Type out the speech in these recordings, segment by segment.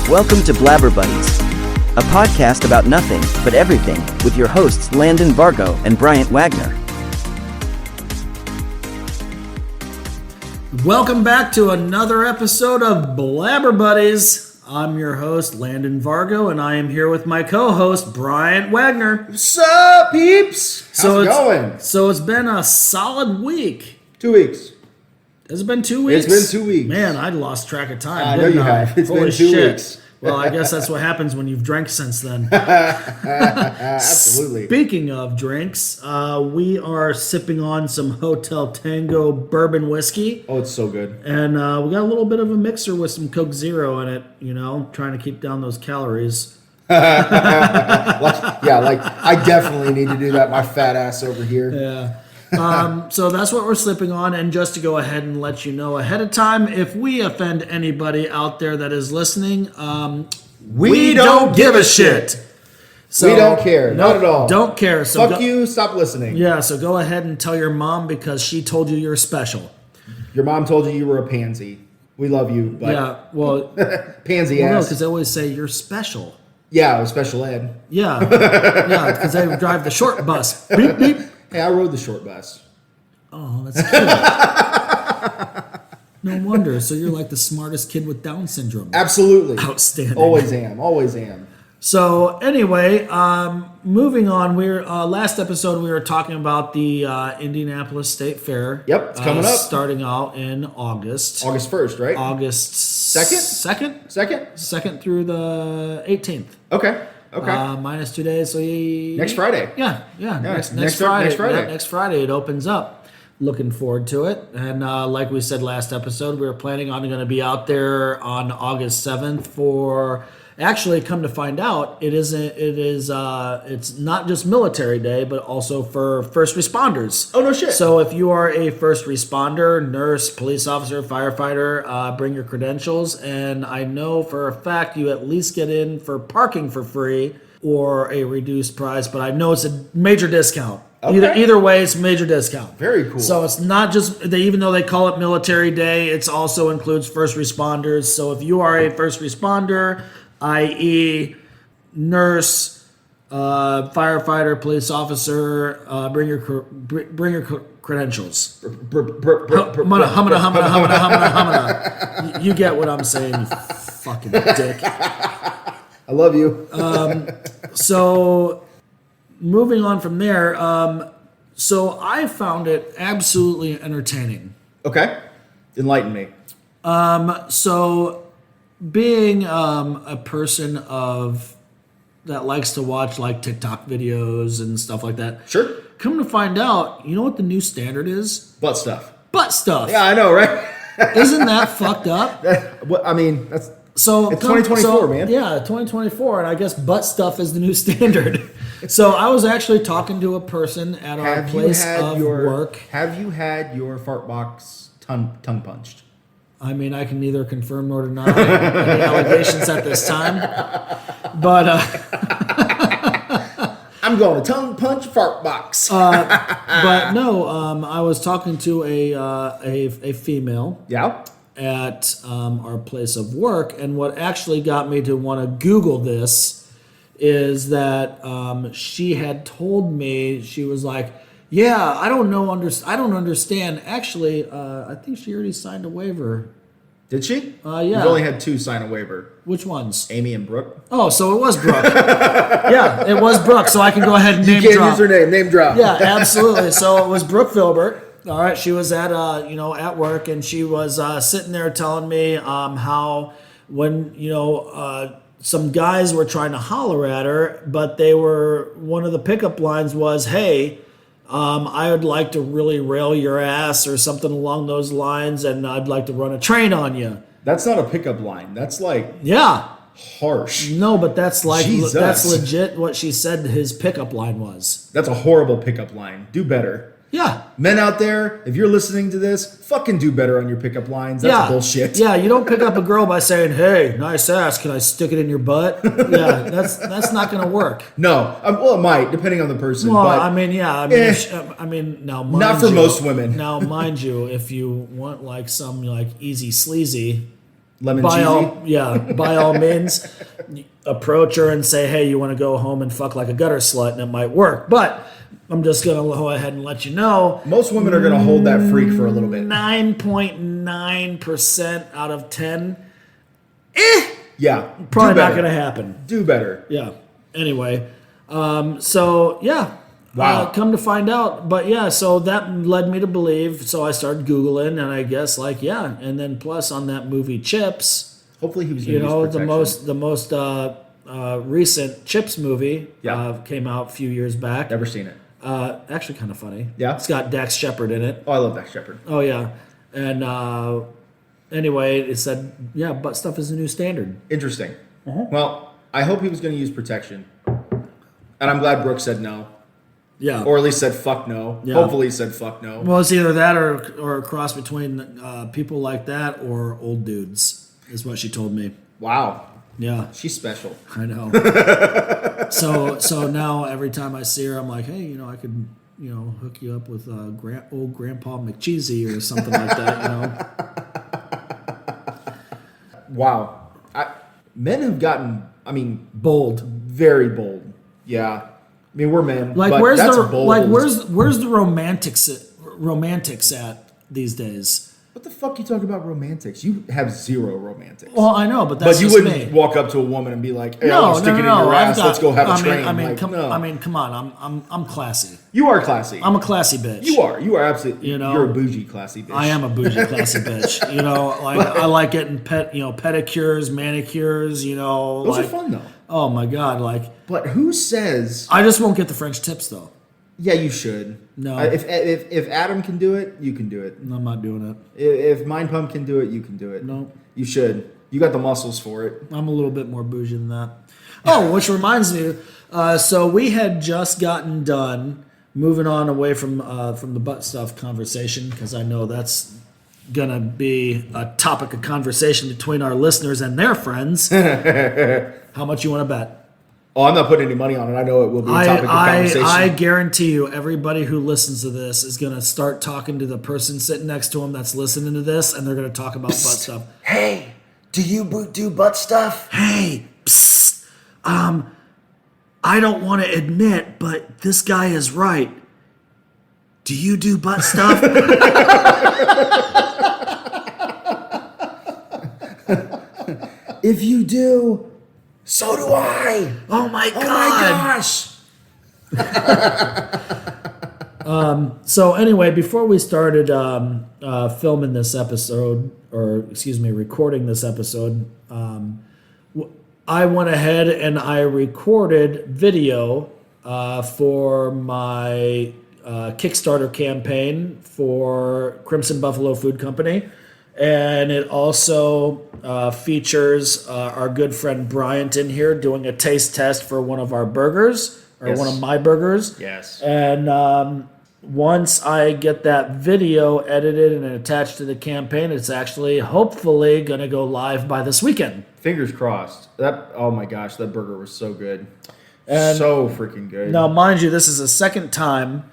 Welcome to Blabber Buddies, a podcast about nothing but everything with your hosts Landon Vargo and Bryant Wagner. Welcome back to another episode of Blabber Buddies. I'm your host Landon Vargo, and I am here with my co-host Bryant Wagner. What's up, peeps? How's it going? So it's been a solid week. 2 weeks. Has it been 2 weeks? It's been 2 weeks. Man, I lost track of time. I know you have. It's Holy been 2 shit. weeks. Well, I guess that's what happens when you've drank since then. Absolutely. Speaking of drinks, we are sipping on some Hotel Tango bourbon whiskey. Oh, it's so good. And we got a little bit of a mixer with some Coke Zero in it, trying to keep down those calories. I definitely need to do that, my fat ass over here. Yeah. So that's what we're slipping on. And just to go ahead and let you know ahead of time, if we offend anybody out there that is listening, we don't give a shit. So, we don't care. Not at all. Don't care. So Fuck you. Stop listening. Yeah, so go ahead and tell your mom because she told you you're special. Your mom told you were a pansy. We love you, but yeah, well, pansy no, ass. because they always say you're special. Yeah, it was special ed. Yeah, yeah, because they drive the short bus. Beep, beep. Hey, I rode the short bus. Oh, that's cool. No wonder. So you're like the smartest kid with Down syndrome. Absolutely. Outstanding. Always am. Always am. So anyway, moving on. We're last episode we were talking about the Indianapolis State Fair. Yep, it's coming up. Starting out in August. August 1st, right? August 2nd? 2nd through the 18th. Okay. Minus 2 days. So next Friday. Yeah. Next Friday it opens up. Looking forward to it. And like we said last episode, we were planning on going to be out there on August 7th for. Actually, come to find out, it's not just Military Day, but also for first responders. Oh, no shit. So if you are a first responder, nurse, police officer, firefighter, bring your credentials. And I know for a fact you at least get in for parking for free or a reduced price, but I know it's a major discount. Okay. Either way, it's a major discount. Very cool. So it's not just, even though they call it Military Day, it also includes first responders. So if you are a first responder, i.e. nurse, firefighter, police officer, bring your credentials. Humana. You get what I'm saying, you fucking dick. I love you. So moving on from there, so I found it absolutely entertaining. Okay. Enlighten me. So being a person that likes to watch like TikTok videos and stuff like that. Sure. Come to find out, you know what the new standard is? Butt stuff. Butt stuff. Yeah, I know, right? Isn't that fucked up? That's 2024, man. Yeah, 2024, and I guess butt stuff is the new standard. So I was actually talking to a person at our place of work. Have you had your fart box tongue punched? I mean, I can neither confirm nor deny any allegations at this time. But I'm going to tongue punch fart box. But no, I was talking to a female. Yeah. At our place of work, and what actually got me to want to Google this is that she had told me, she was like, yeah, I don't understand. Actually, I think she already signed a waiver. Did she? Yeah. We've only had two sign a waiver. Which ones? Amy and Brooke. Oh, so it was Brooke. Yeah, it was Brooke, so I can go ahead and name drop. You can't use her name. Name drop. Yeah, absolutely. So it was Brooke Filbert. All right, she was at at work, and she was sitting there telling me how when some guys were trying to holler at her, but one of the pickup lines was, "Hey, I would like to really rail your ass," or something along those lines, and I'd like to run a train on you. That's not a pickup line. That's like harsh. No, but that's like Jesus. That's legit what she said his pickup line was. That's a horrible pickup line. Do better. Yeah. Men out there, if you're listening to this, fucking do better on your pickup lines. That's bullshit. Yeah, you don't pick up a girl by saying, "Hey, nice ass, can I stick it in your butt?" Yeah, that's not going to work. No. Well, it might, depending on the person. Well, but, now, mind not for most women. Now, mind you, if you want like some like easy sleazy, Lemon by cheesy. by all means, approach her and say, hey, you want to go home and fuck like a gutter slut, and it might work. But I'm just going to go ahead and let you know. Most women are going to hold that freak for a little bit. 9.9% out of 10. Yeah. Probably not going to happen. Do better. Yeah. Anyway, so yeah. Wow. Come to find out, but yeah, so that led me to believe. So I started Googling, and I guess and then plus on that movie Chips, Hopefully he was. you Gonna know, use the protection. most recent Chips movie Yeah. came out a few years back. Never seen it. Actually, kind of funny. Yeah? It's got Dax Shepard in it. Oh, I love Dax Shepard. Oh yeah, and anyway, it said butt stuff is the new standard. Interesting. Well, I hope he was going to use protection, and I'm glad Brooke said no, Yeah. or at least said fuck no. Yeah. Hopefully, he said fuck no. Well, it's either that or a cross between people like that or old dudes, is what she told me. Wow, Yeah, she's special. I know. so now every time I see her, I'm like, hey, I could, hook you up with old Grandpa McCheesy or something like that, Wow, men have gotten, Bold. very bold. Yeah, I mean we're men. Like but where's that's the bold. where's the romantics at these days? What the fuck you talk about romantics? You have zero romantics. Well, I know, but that's but you just wouldn't me. walk up to a woman and be like, "Hey, I No, want to stick it in your ass. Let's go have a train." Come on. I'm classy. You are classy. I'm a classy bitch. You are absolutely. You know? You're a bougie classy bitch. I am a bougie, classy bitch. I like getting pedicures, manicures. Those are fun though. Oh my god, But who says? I just won't get the French tips though. Yeah, you should. No. If Adam can do it, you can do it. I'm not doing it. If Mind Pump can do it, you can do it. No. You should. You got the muscles for it. I'm a little bit more bougie than that. Oh, which reminds me, so we had just gotten done moving on away from the butt stuff conversation, because I know that's gonna be a topic of conversation between our listeners and their friends. How much you want to bet? Oh, I'm not putting any money on it. I know it will be a topic of conversation. I guarantee you, everybody who listens to this is going to start talking to the person sitting next to them that's listening to this, and they're going to talk about butt stuff. Hey, do you do butt stuff? Hey, psst, I don't want to admit, but this guy is right. Do you do butt stuff? If you do, so do I. Oh my Oh god! my gosh. So anyway, before we started filming this episode, recording this episode, I went ahead and I recorded video for my Kickstarter campaign for Crimson Buffalo Food Company. And it also features our good friend Bryant in here doing a taste test for one of our burgers, or Yes. one of my burgers. Yes. And once I get that video edited and attached to the campaign, it's actually hopefully going to go live by this weekend. Fingers crossed. Oh my gosh, that burger was so good. And so freaking good. Now, mind you, this is the second time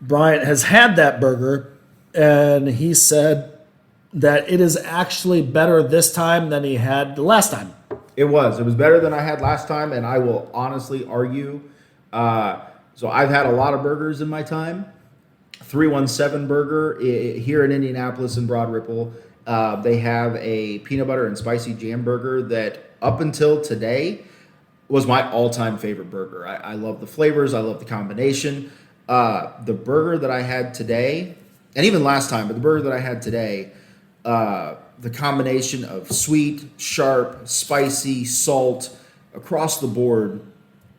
Bryant has had that burger, and he said that it is actually better this time than he had the last time. It was better than I had last time, and I will honestly argue. So I've had a lot of burgers in my time. 317 Burger here in Indianapolis in Broad Ripple. They have a peanut butter and spicy jam burger that up until today was my all-time favorite burger. I love the flavors. I love the combination. The burger that I had today, and even last time, but the burger that I had today, the combination of sweet, sharp, spicy, salt across the board,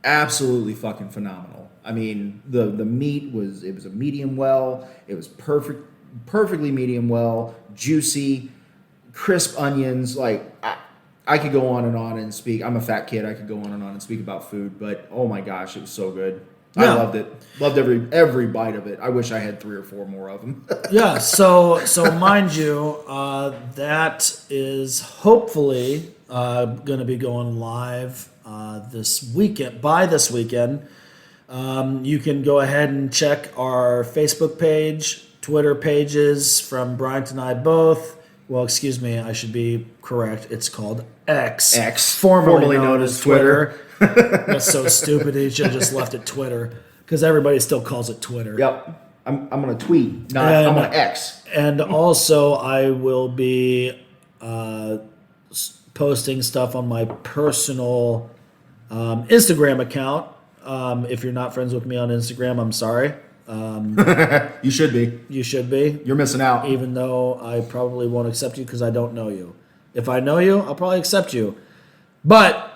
absolutely fucking phenomenal. I mean, the meat was a medium well. It was perfectly medium well, juicy, crisp onions. Like I could go on and speak. I'm a fat kid. I could go on and speak about food, but oh my gosh, it was so good. Yeah. I loved it. Loved every bite of it. I wish I had 3 or 4 more of them. Yeah, so mind you, that is hopefully going to be going live this weekend. By this weekend, you can go ahead and check our Facebook page, Twitter pages from Bryant and I both. Well, excuse me, I should be correct. It's called X. X, formerly known as Twitter. That's so stupid. He should have just left it Twitter because everybody still calls it Twitter. Yep. I'm going to tweet, I'm going to X. And also, I will be posting stuff on my personal Instagram account. If you're not friends with me on Instagram, I'm sorry. You should be. You should be. You're missing out. Even though I probably won't accept you because I don't know you. If I know you, I'll probably accept you. But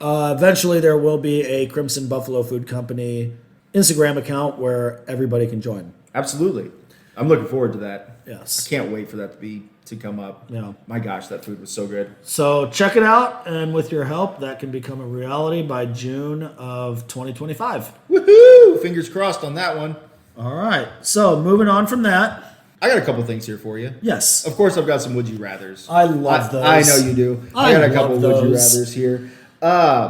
eventually there will be a Crimson Buffalo Food Company Instagram account where everybody can join. Absolutely. I'm looking forward to that. Yes. I can't wait for that to come up. Yeah. My gosh, that food was so good. So check it out, and with your help, that can become a reality by June of 2025. Woohoo! Fingers crossed on that one. All right. So moving on from that. I got a couple things here for you. Yes. Of course, I've got some would you rathers. I love those. I know you do. I got a couple of would you rathers here.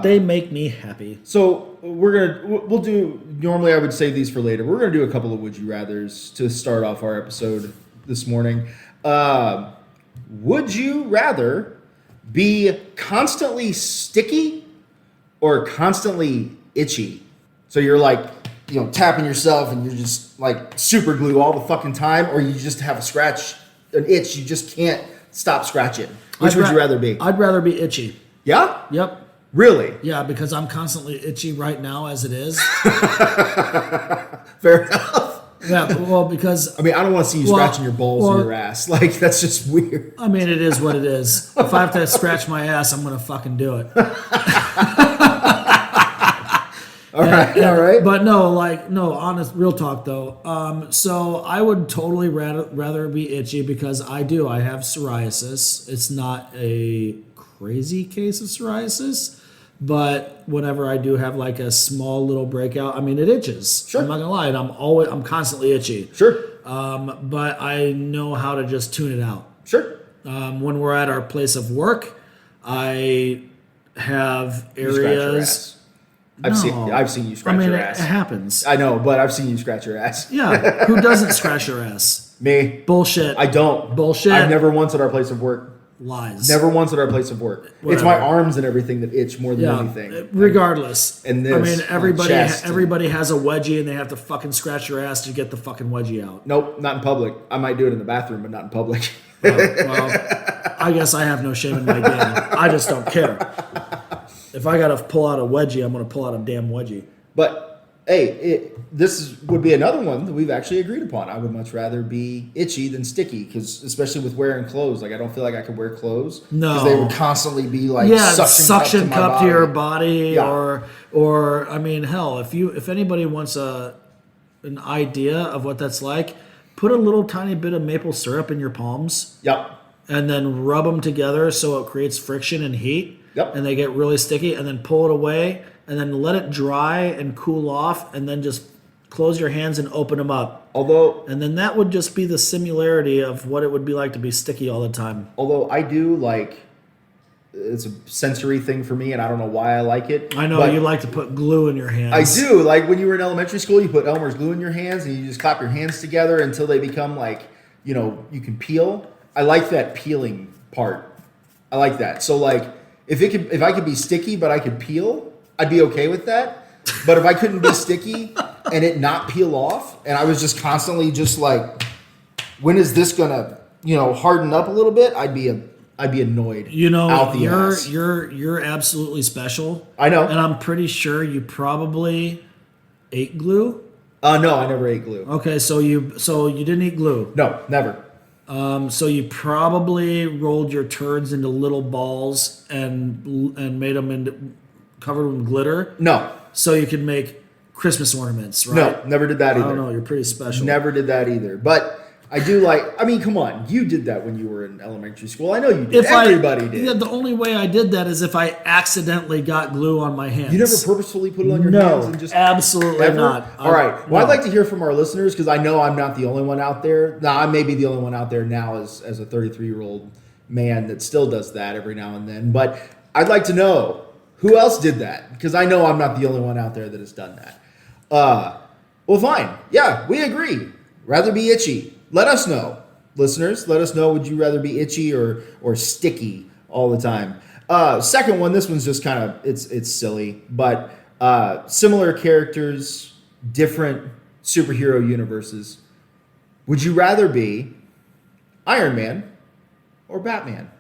They make me happy. So we'll do. Normally, I would save these for later. We're gonna do a couple of would you rathers to start off our episode this morning. Would you rather be constantly sticky or constantly itchy? So you're like, tapping yourself and you're just like super glue all the fucking time, or you just have an itch you just can't stop scratching. Which would you rather be? I'd rather be itchy. Yeah? Yep. Really? Yeah, because I'm constantly itchy right now as it is. Fair enough. Yeah, well, because... I don't want to see you scratching your balls or your ass. Like, that's just weird. It is what it is. If I have to scratch my ass, I'm going to fucking do it. All right. But no, honest, real talk though. So I would totally rather be itchy because I have psoriasis. It's not a crazy case of psoriasis, but whenever I do have like a small little breakout, it itches. Sure. I'm not gonna lie, I'm constantly itchy. Sure. But I know how to just tune it out. Sure. When we're at our place of work, I have areas. I've seen you scratch your ass. It happens. I know, but I've seen you scratch your ass. Yeah. Who doesn't scratch your ass? Me. Bullshit. I don't. Bullshit. I've never once at our place of work. Lies. Never once at our place of work. Whatever. It's my arms and everything that itch more than anything. Regardless. And this, everybody has a wedgie and they have to fucking scratch your ass to get the fucking wedgie out. Nope, not in public. I might do it in the bathroom, but not in public. Well, I guess I have no shame in my game. I just don't care. If I gotta pull out a wedgie, I'm gonna pull out a damn wedgie. But hey, would be another one that we've actually agreed upon. I would much rather be itchy than sticky, because especially with wearing clothes, like I don't feel like I could wear clothes. No, because they would constantly be like suction cup to your body, yeah. or hell, if anybody wants an idea of what that's like, put a little tiny bit of maple syrup in your palms. Yep. And then rub them together so it creates friction and heat. Yep. And they get really sticky, and then pull it away, and then let it dry and cool off, and then just close your hands and open them up. And then that would just be the similarity of what it would be like to be sticky all the time. Although I do like, it's a sensory thing for me, and I don't know why I like it. I know you like to put glue in your hands. I do. Like when you were in elementary school, you put Elmer's glue in your hands, and you just clap your hands together until they become like, you can peel. I like that peeling part. I like that. So like, if I could be sticky but I could peel, I'd be okay with that. But if I couldn't be sticky and it not peel off, and I was just constantly just like, when is this gonna harden up a little bit? I'd be annoyed. Out the ass. You're absolutely special. I know, and I'm pretty sure you probably ate glue. No, I never ate glue. Okay, so you didn't eat glue. No, never. So you probably rolled your turds into little balls and made them covered with glitter. No. So you could make Christmas ornaments, right? No, never did that either. I don't know. You're pretty special. Never did that either. But I do like. Come on. You did that when you were in elementary school. I know you did. Everybody did. Yeah, the only way I did that is if I accidentally got glue on my hands. You never purposefully put it on your hands and just absolutely ever? not. All right. Well, I'd like to hear from our listeners, because I know I'm not the only one out there. Now, I may be the only one out there now as a 33-year-old man that still does that every now and then. But I'd like to know who else did that, because I know I'm not the only one out there that has done that. Well, fine. Yeah, we agree. Rather be itchy. Let us know. listeners, let us know, would you rather be itchy or sticky all the time? Second one, this one's just kind of, it's silly, but similar characters, different superhero universes. Would you rather be Iron Man or Batman?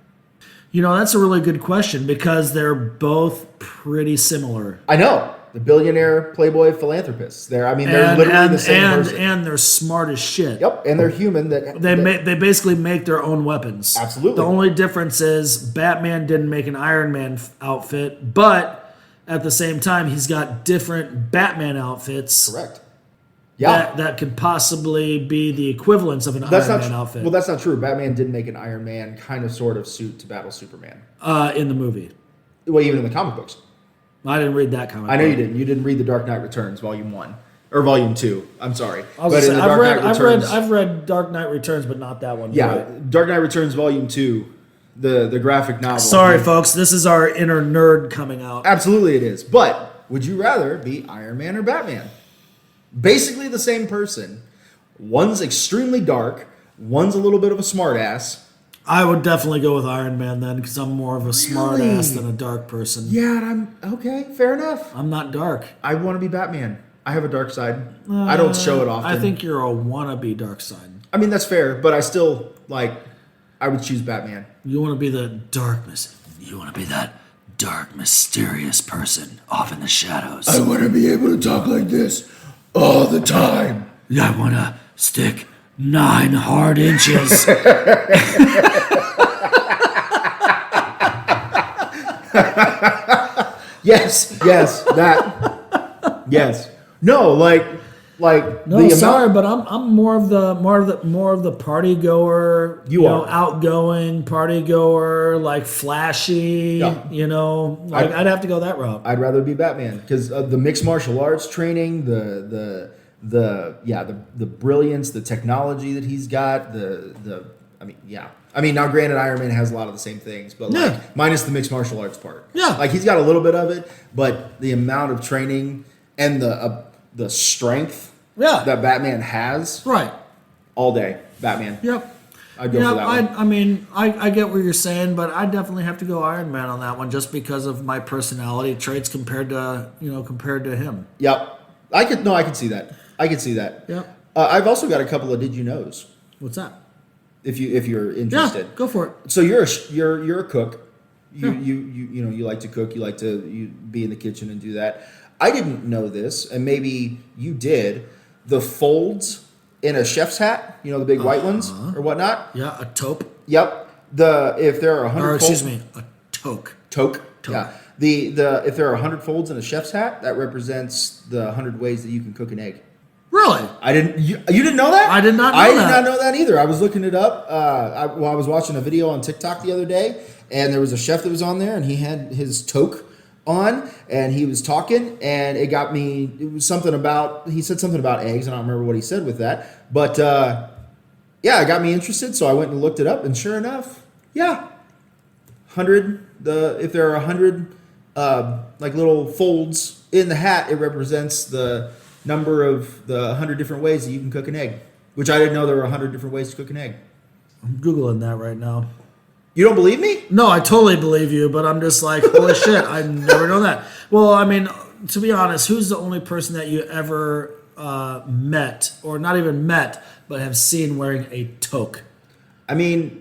That's a really good question because they're both pretty similar. I know. The billionaire playboy philanthropists. They're literally the same person. And they're smart as shit. Yep, and they're human. They basically make their own weapons. Absolutely. The only difference is Batman didn't make an Iron Man outfit, but at the same time, he's got different Batman outfits. Correct. Yeah. That could possibly be the equivalence of an Iron Man outfit. Well, that's not true. Batman did make an Iron Man kind of sort of suit to battle Superman. In the movie. Well, even in the comic books. I didn't read that comic. I know you didn't. You didn't read The Dark Knight Returns, Volume 1. Or Volume 2. I'm sorry. I've read Dark Knight Returns, but not that one. Yeah, Right. Dark Knight Returns Volume 2, the graphic novel. Sorry, folks. This is our inner nerd coming out. Absolutely it is. But would you rather be Iron Man or Batman? Basically the same person. One's extremely dark. One's a little bit of a smartass. I would definitely go with Iron Man then because I'm more of a smart ass than a dark person. Yeah, and I'm okay. Fair enough. I'm not dark. I want to be Batman. I have a dark side. I don't show it often. I think you're a wannabe dark side. I mean, that's fair, but I still, I would choose Batman. You want to be the darkness. You want to be that dark, mysterious person off in the shadows. I want to be able to talk like this all the time. I want to stick 9 hard inches. Yes, that. Yes. No, No, sorry, but I'm more of the party goer. You are outgoing party goer, flashy. Yeah. I'd have to go that route. I'd rather be Batman because the mixed martial arts training, the brilliance, the technology that he's got, now granted, Iron Man has a lot of the same things, but minus the mixed martial arts part. Yeah. He's got a little bit of it, but the amount of training and the strength that Batman has, right, all day, Batman. Yep. I'd go for that one. I get what you're saying, but I definitely have to go Iron Man on that one just because of my personality traits compared to him. Yep. I could see that. I could see that. Yep. I've also got a couple of did you knows. What's that? If you're interested. Yeah, go for it. So you're a cook. You like to cook. You like to be in the kitchen and do that. I didn't know this, and maybe you did. The folds in a chef's hat, the big white ones or whatnot. Yeah, a taupe. Yep. If there are 100 folds, a toque. Toque. Yeah. If there are 100 folds in a chef's hat, that represents the 100 ways that you can cook an egg. Really? I didn't. You didn't know that? I did not know that. I that. did not know that either. I was looking it up. I was watching a video on TikTok the other day, and there was a chef that was on there, and he had his toque on, and he was talking, and it got me. It was something about. He said something about eggs, and I don't remember what he said with that, but it got me interested. So I went and looked it up, and sure enough, 100. If there are 100 little folds in the hat, it represents the number of the 100 different ways that you can cook an egg, which I didn't know there were 100 different ways to cook an egg. I'm Googling that right now. You don't believe me? No, I totally believe you, but I'm just like, holy shit, I never know that. Well, to be honest, who's the only person that you ever met, or not even met, but have seen wearing a toque?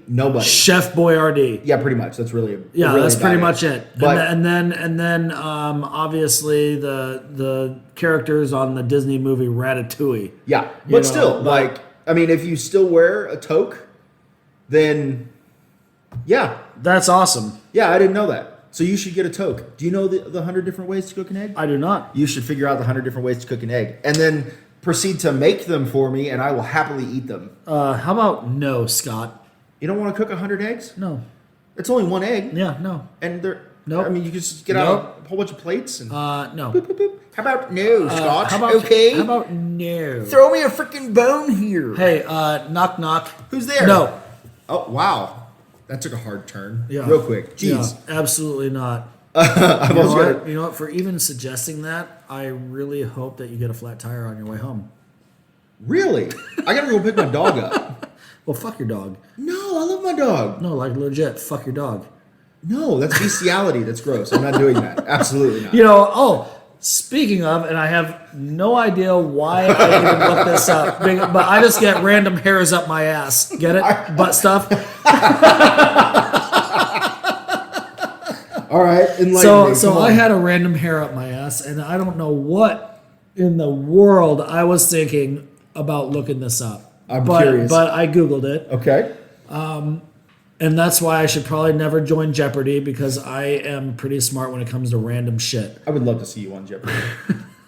Nobody. Chef Boyardee. Yeah, pretty much. That's really that's pretty much it. But, and then obviously the characters on the Disney movie Ratatouille. Yeah, but still, if you still wear a toque, then that's awesome. Yeah, I didn't know that. So you should get a toque. Do you know the 100 different ways to cook an egg? I do not. You should figure out the 100 different ways to cook an egg, and then proceed to make them for me, and I will happily eat them. How about no, Scott? You don't want to cook 100 eggs? No. It's only one egg. Yeah, no. And they're... Nope. You just get out a whole bunch of plates and... No. Boop, boop, boop. How about no, Scott? How about no? Throw me a freaking bone here. Hey, knock, knock. Who's there? No. Oh, wow. That took a hard turn. Yeah. Real quick. Jeez. Yeah, absolutely not. You know what? For even suggesting that, I really hope that you get a flat tire on your way home. Really? I gotta go pick my dog up. Well, fuck your dog. No, I love my dog. No, like legit, fuck your dog. No, that's bestiality. That's gross. I'm not doing that. Absolutely not. You know, speaking of, and I have no idea why I even looked this up, but I just get random hairs up my ass. Get it? Butt stuff. All right, enlighten me. So I had a random hair up my ass, and I don't know what in the world I was thinking about looking this up. I'm curious. But I Googled it. Okay. And that's why I should probably never join Jeopardy, because I am pretty smart when it comes to random shit. I would love to see you on Jeopardy.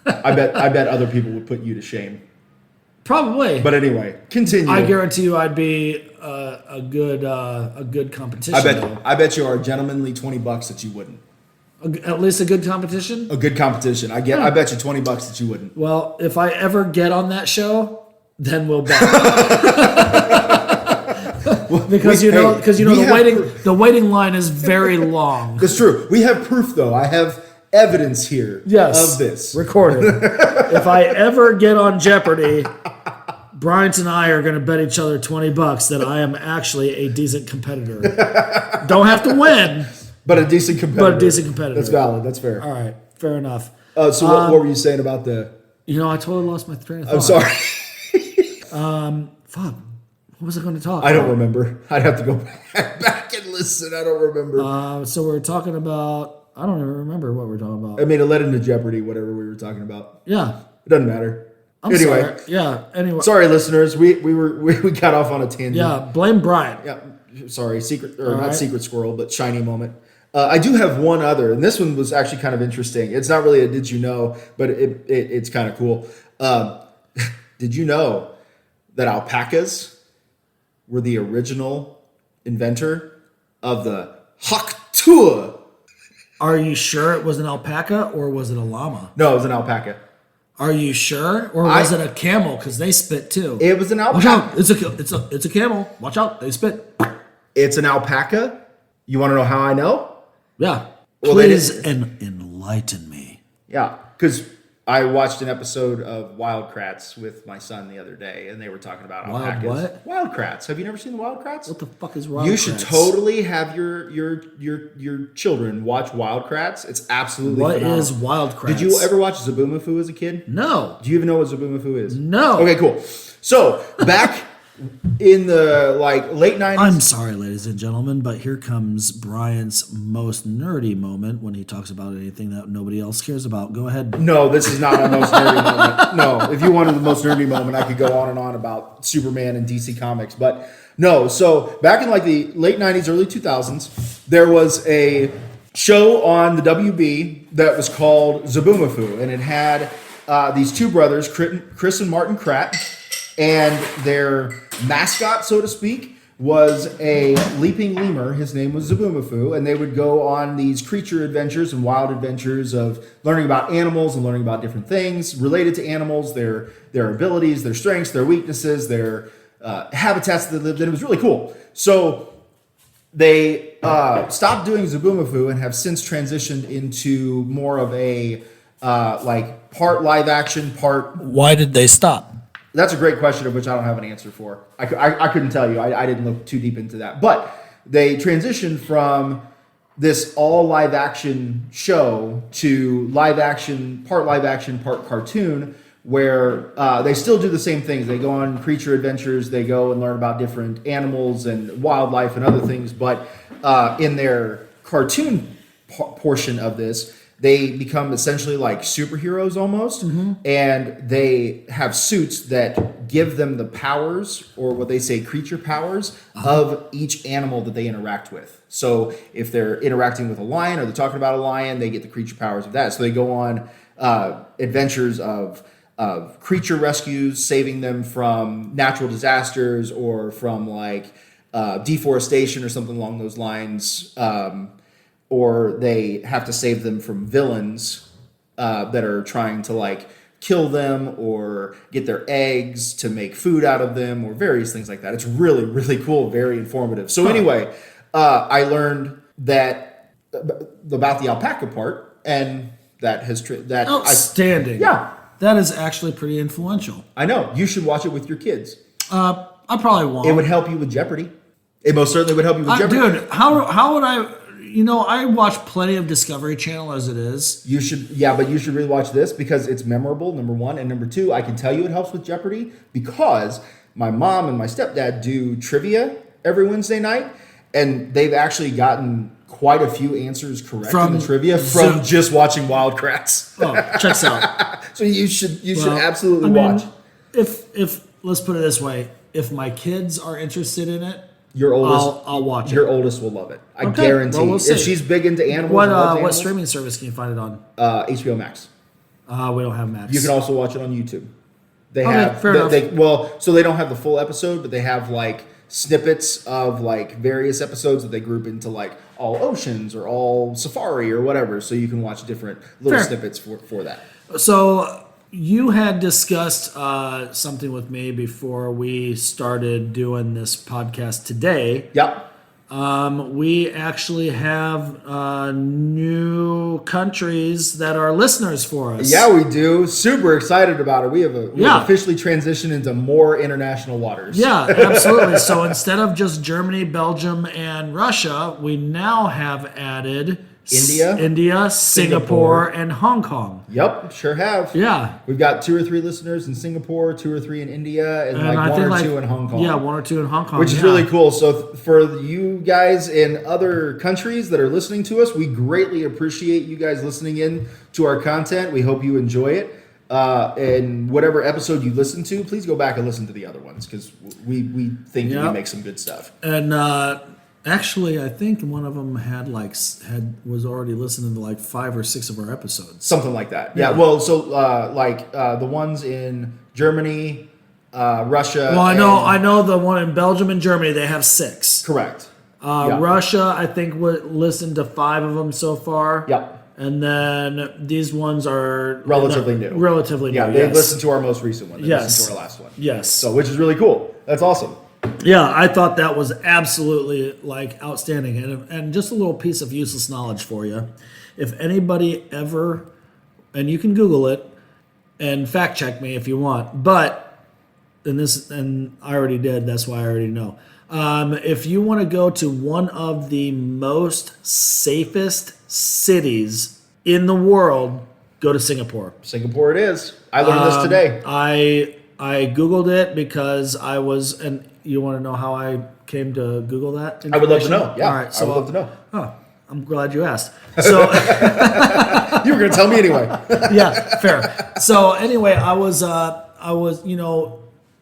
I bet other people would put you to shame. Probably. But anyway, continue. I guarantee you I'd be a good competition. I bet you are gentlemanly $20 that you wouldn't. At least a good competition? A good competition. I bet you $20 that you wouldn't. Well, if I ever get on that show, then we'll bet. because the waiting line is very long. That's true. We have proof though. I have evidence here of this. Recorded. If I ever get on Jeopardy, Bryant and I are going to bet each other $20 that I am actually a decent competitor. Don't have to win, but a decent competitor. That's valid. That's fair. All right, fair enough. So what were you saying about the? You know, I totally lost my train of thought. I'm sorry. Fuck. What was I going to talk? I don't remember. I'd have to go back and listen. I don't remember. So we're talking about. I don't even remember what we're talking about. I mean, it led into Jeopardy. Whatever we were talking about. Yeah. It doesn't matter. Anyway. Sorry. Yeah. Anyway. Sorry, listeners. We got off on a tangent. Yeah. Blame Brian. Yeah. Sorry. Secret squirrel, but shiny moment. I do have one other, and this one was actually kind of interesting. It's not really a did you know, but it's kind of cool. Did you know that alpacas were the original inventor of the Haktua? Are you sure it was an alpaca or was it a llama? No, it was an alpaca. Are you sure, or was it a camel? Because they spit too. It was an alpaca. Watch out! It's a camel. Watch out! They spit. It's an alpaca. You want to know how I know? Yeah. Well, please enlighten me. Yeah, because I watched an episode of Wild Kratts with my son the other day, and they were talking about alpacas. What? Wild Kratts. Have you never seen the Wild Kratts? What the fuck is Wild Kratts? You should totally have your children watch Wild Kratts. It's absolutely phenomenal. What is Wild Kratts? Did you ever watch Zaboomafoo as a kid? No. Do you even know what Zaboomafoo is? No. Okay, cool. So back in the late 90s. I'm sorry, ladies and gentlemen, but here comes Brian's most nerdy moment when he talks about anything that nobody else cares about. Go ahead. No, this is not my most nerdy moment. No, if you wanted the most nerdy moment, I could go on and on about Superman and DC Comics. But no, so back in the late 90s, early 2000s, there was a show on the WB that was called Zaboomafoo, and it had these two brothers, Chris and Martin Kratt, and their mascot, so to speak, was a leaping lemur. His name was Zaboomafoo, and they would go on these creature adventures and wild adventures of learning about animals and learning about different things related to animals, their abilities, their strengths, their weaknesses, their habitats that they lived in. It was really cool. So they stopped doing Zaboomafoo and have since transitioned into more of a part live action, part... Why did they stop? That's a great question of which I don't have an answer for. I couldn't tell you. I didn't look too deep into that. But they transitioned from this all live action show to part live action, part cartoon, where they still do the same things. They go on creature adventures. They go and learn about different animals and wildlife and other things. But in their cartoon portion of this, they become essentially like superheroes almost, and they have suits that give them the powers, or what they say creature powers, of each animal that they interact with. So if they're interacting with a lion or they're talking about a lion, they get the creature powers of that. So they go on adventures of creature rescues, saving them from natural disasters or from deforestation or something along those lines. Or they have to save them from villains that are trying to kill them or get their eggs to make food out of them or various things like that. It's really, really cool, very informative. So anyway, I learned that about the alpaca part, and that has that outstanding. Yeah, that is actually pretty influential. I know. You should watch it with your kids. I probably won't. It would help you with Jeopardy. It most certainly would help you with Jeopardy. Dude, how would I? I watch plenty of Discovery Channel as it is. You should, yeah, but you should really watch this because it's memorable, number one. And number two, I can tell you it helps with Jeopardy because my mom and my stepdad do trivia every Wednesday night, and they've actually gotten quite a few answers correct in the trivia from just watching Wild Kratts. Oh, checks out. So you should absolutely watch. If let's put it this way, if my kids are interested in it, I'll watch it. Your oldest will love it. I Okay, guarantee. well, we'll see. If she's big into animals, What streaming service can you find it on? HBO Max. We don't have Max. You can also watch it on YouTube. They Okay, have fair enough. so they don't have the full episode, but they have like snippets of like various episodes that they group into like all oceans or all safari or whatever. So you can watch different little snippets for that. So you had discussed something with me before we started doing this podcast today. Yep. We actually have new countries that are listeners for us. Yeah, we do. Super excited about it. We have officially transitioned into more international waters. Yeah, absolutely. So instead of just Germany, Belgium, and Russia, we now have added India, Singapore, and Hong Kong. Yep, sure have. Yeah. We've got 2 or 3 listeners in Singapore, 2 or 3 in India, and like one or two in Hong Kong. Yeah, 1 or 2 in Hong Kong. Which is really cool. So for you guys in other countries that are listening to us, we greatly appreciate you guys listening in to our content. We hope you enjoy it. And whatever episode you listen to, please go back and listen to the other ones because we think we make some good stuff. And actually, I think one of them was already listening to like 5 or 6 of our episodes. Something like that. Yeah. Well, so the ones in Germany, Russia. Well, I know the one in Belgium and Germany. They have 6. Correct. Russia, I think, listened to 5 of them so far. Yep. And then these ones are relatively new. Relatively new. Yeah, they listened to our most recent one. They listened to our last one. Yes. So, which is really cool. That's awesome. Yeah, I thought that was absolutely like outstanding, and just a little piece of useless knowledge for you. If anybody ever, and you can Google it and fact check me if you want, but and I already did. That's why I already know. If you want to go to one of the most safest cities in the world, go to Singapore. Singapore it is. I learned this today. I Googled it because I was, and you want to know how I came to Google that? I would love to know. Yeah, all right, so I would love to know. Oh, I'm glad you asked. So you were going to tell me anyway. Yeah, fair. So anyway, I was, I'm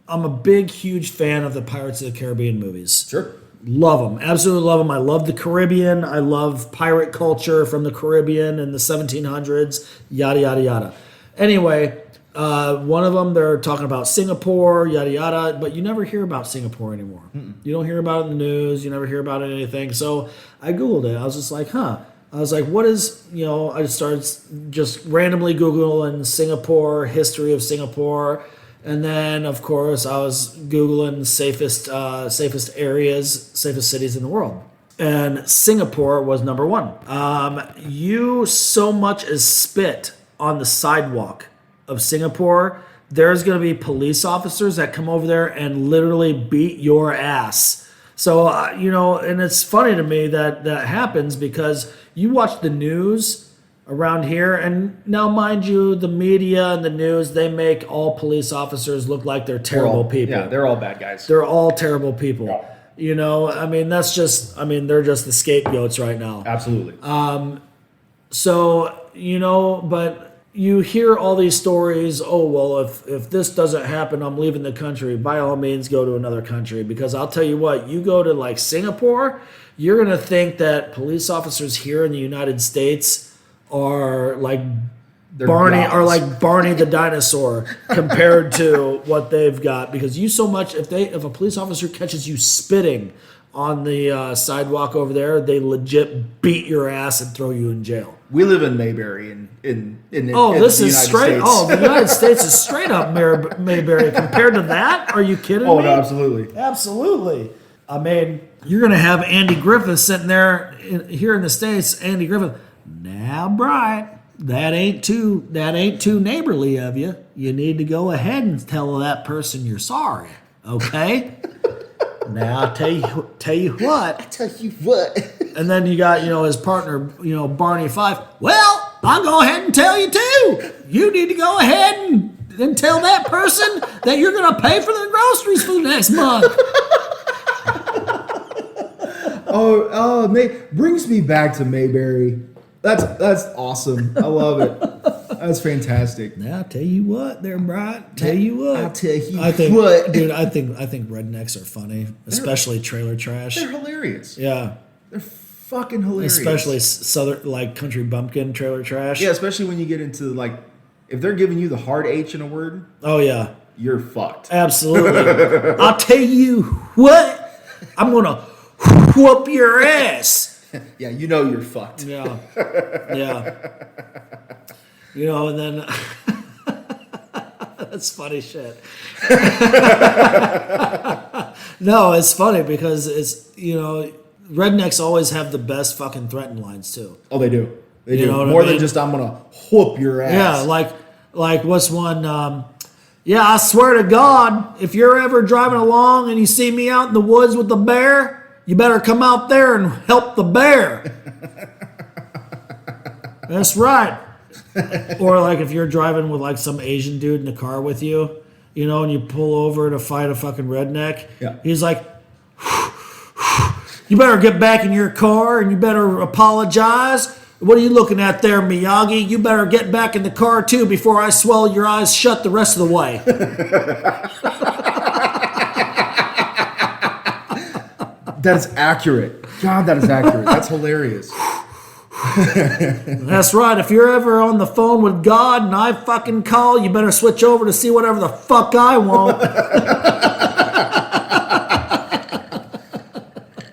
a big, huge fan of the Pirates of the Caribbean movies. Sure. Love them. Absolutely love them. I love the Caribbean. I love pirate culture from the Caribbean in the 1700s, yada, yada, yada. Anyway, one of them, they're talking about Singapore, yada, yada, but you never hear about Singapore anymore. You don't hear about it in the news. You never hear about it anything. So I Googled it. I was just like, I was like, what is, I started just randomly Googling Singapore, history of Singapore. And then, of course, I was Googling safest areas, safest cities in the world. And Singapore was number 1. You so much as spit on the sidewalk of Singapore, there's going to be police officers that come over there and literally beat your ass. So, and it's funny to me that happens because you watch the news around here, and now, mind you, the media and the news, they make all police officers look like they're terrible people. Yeah, they're all bad guys. They're all terrible people. Yeah. They're just the scapegoats right now. Absolutely. But you hear all these stories, oh, well, if this doesn't happen, I'm leaving the country. By all means, go to another country. Because I'll tell you what, you go to like Singapore, you're going to think that police officers here in the United States are like Barney the dinosaur compared to what they've got. Because you so much, if a police officer catches you spitting on the sidewalk over there, they legit beat your ass and throw you in jail. We live in Mayberry in this is the United States. Oh, the United States is straight up Mayberry compared to that. Are you kidding me? Oh, no, absolutely. Absolutely. I mean, you're going to have Andy Griffith sitting there here in the States. Andy Griffith, now, Brian, that ain't too neighborly of you. You need to go ahead and tell that person you're sorry. Okay? Now I'll tell you what. Tell you what. And then you got, his partner, Barney Fife. Well, I'll go ahead and tell you too. You need to go ahead and tell that person that you're going to pay for the groceries for the next month. Brings me back to Mayberry. That's awesome. I love it. That's fantastic. Now I'll tell you what, there, Brian. Tell you what. I'll tell you what. Dude, I think rednecks are funny, especially trailer trash. They're hilarious. Yeah. They're fucking hilarious. Especially southern, like country bumpkin trailer trash. Yeah, especially when you get into like, if they're giving you the hard H in a word. Oh yeah. You're fucked. Absolutely. I'll tell you what. I'm gonna whoop your ass. Yeah, you're fucked. Yeah. Yeah. And then that's funny shit. No, it's funny because it's, rednecks always have the best fucking threaten lines too. Oh, they do. They do. Know More than just, I'm going to whoop your ass. Yeah, like what's one, I swear to God, if you're ever driving along and you see me out in the woods with the bear, you better come out there and help the bear. That's right. Or like if you're driving with like some Asian dude in the car with you, and you pull over to fight a fucking redneck. Yeah. He's like, you better get back in your car and you better apologize. What are you looking at there, Miyagi? You better get back in the car too before I swallow your eyes shut the rest of the way. That is accurate. God, that is accurate. That's hilarious. That's right. If you're ever on the phone with God and I fucking call, you better switch over to see whatever the fuck I want.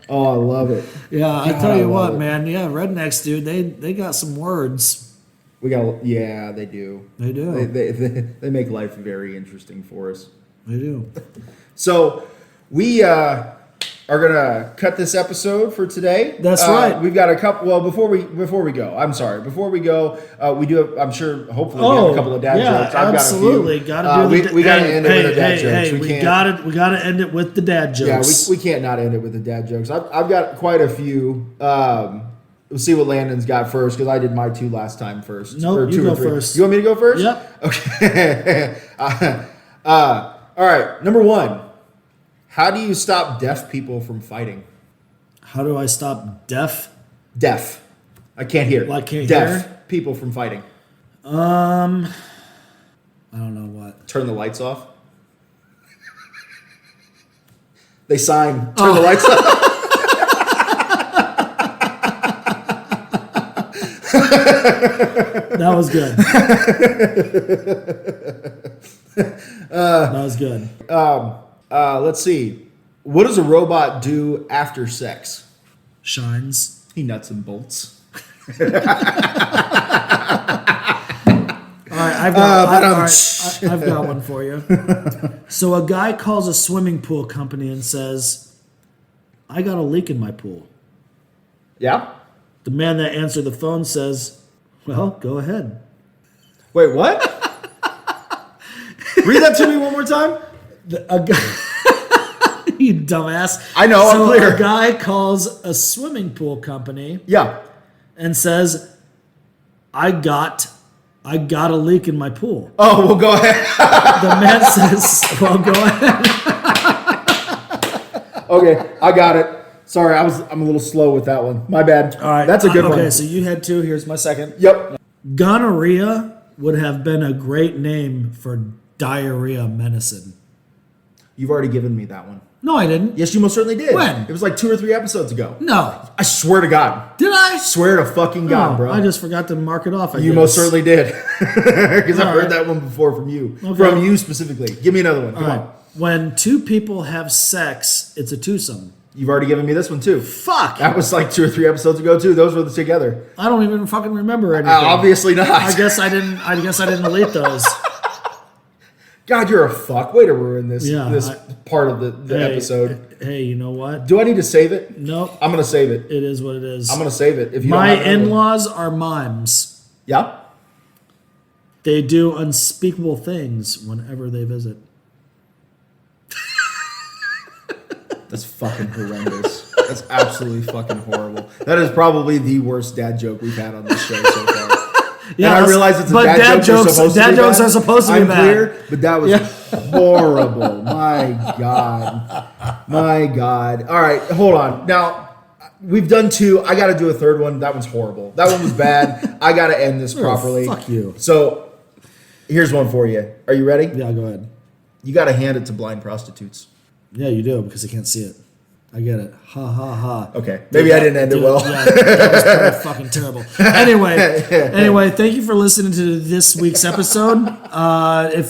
Oh, I love it. Yeah, God, I tell you what, it. man. Yeah, rednecks, dude. They got some words. They do. They do. They make life very interesting for us. They do. So we are gonna cut this episode for today. That's right. We've got a couple. Well, before we go, I'm sorry. Before we go, we do have. I'm sure. Hopefully, we have a couple of dad jokes. I've absolutely. Got a few. We got to end it with the dad jokes. We got to end it with the dad jokes. Yeah, we can't not end it with the dad jokes. I've got quite a few. We'll see what Landon's got first because I did my two last time first. Nope, you go first. You want me to go first? Yep. Okay. All right. Number one. How do you stop deaf people from fighting? How do I stop deaf? Deaf. I can't hear. Well, I can't deaf hear? people from fighting. I don't know what. Turn the lights off. They sign. Turn the lights off. That was good. That was good. Let's see. What does a robot do after sex? Shines. He nuts and bolts. All right, I've got one for you. So a guy calls a swimming pool company and says, I got a leak in my pool. Yeah? The man that answered the phone says, well, go ahead. Wait, what? Read that to me one more time. A guy, you dumbass. I know, so I'm clear. A guy calls a swimming pool company Yeah. and says, I got a leak in my pool. Oh, well, go ahead. The man says, well, go ahead. Okay, I got it. Sorry, I'm a little slow with that one. My bad. All right. That's a good one. Okay, so you had two. Here's my second. Yep. Gonorrhea would have been a great name for diarrhea medicine. You've already given me that one. No, I didn't. Yes, you most certainly did. When? It was like 2 or 3 episodes ago. No. I swear to God. Did I? Swear to fucking God, bro. I just forgot to mark it off. You most certainly did. Because I've All heard right. that one before from you. Okay. From you specifically. Give me another one. Come All right. on. When two people have sex, it's a twosome. You've already given me this one too. Fuck. That was like 2 or 3 episodes ago too. Those were together. I don't even fucking remember anything. Obviously not. I guess I didn't delete those. God, you're a fuck. Way to ruin this Yeah, part of the episode. Hey, you know what? Do I need to save it? Nope. I'm going to save it. It is what it is. I'm going to save it. If you My don't have another one. in-laws are mimes. Yeah? They do unspeakable things whenever they visit. That's fucking horrendous. That's absolutely fucking horrible. That is probably the worst dad joke we've had on this show so far. Yeah, and I realize it's a but dad joke. dad jokes are supposed to be I'm bad. clear, but that was horrible. My God. All right, hold on. Now, we've done 2. I got to do a third one. That one's horrible. That one was bad. I got to end this properly. Fuck you. So, here's one for you. Are you ready? Yeah, go ahead. You got to hand it to blind prostitutes. Yeah, you do, because I can't see it. I get it. Ha, ha, ha. Okay. Maybe I didn't end it well. Yeah, that was pretty fucking terrible. Anyway, thank you for listening to this week's episode.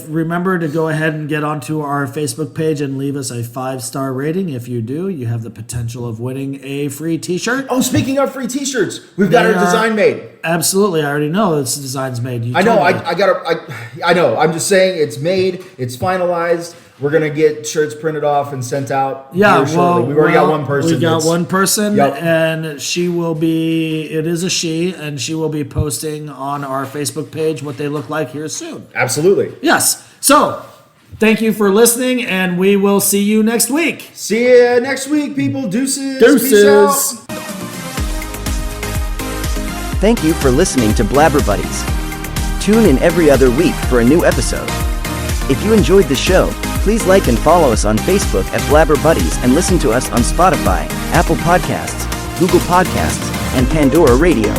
Remember to go ahead and get onto our Facebook page and leave us a 5-star rating. If you do, you have the potential of winning a free t-shirt. Oh, speaking of free t-shirts, we've got our design made. Absolutely. I already know this design's made. I know. I know. I'm just saying it's made. It's finalized. We're going to get shirts printed off and sent out. Yeah, well, we've already got one person. We got one person, Yep. and it is a she, and she will be posting on our Facebook page what they look like here soon. Absolutely. Yes. So, thank you for listening, and we will see you next week. See you next week, people. Deuces. Deuces. Peace out. Thank you for listening to Blabber Buddies. Tune in every other week for a new episode. If you enjoyed the show, please like and follow us on Facebook at Blabber Buddies and listen to us on Spotify, Apple Podcasts, Google Podcasts, and Pandora Radio.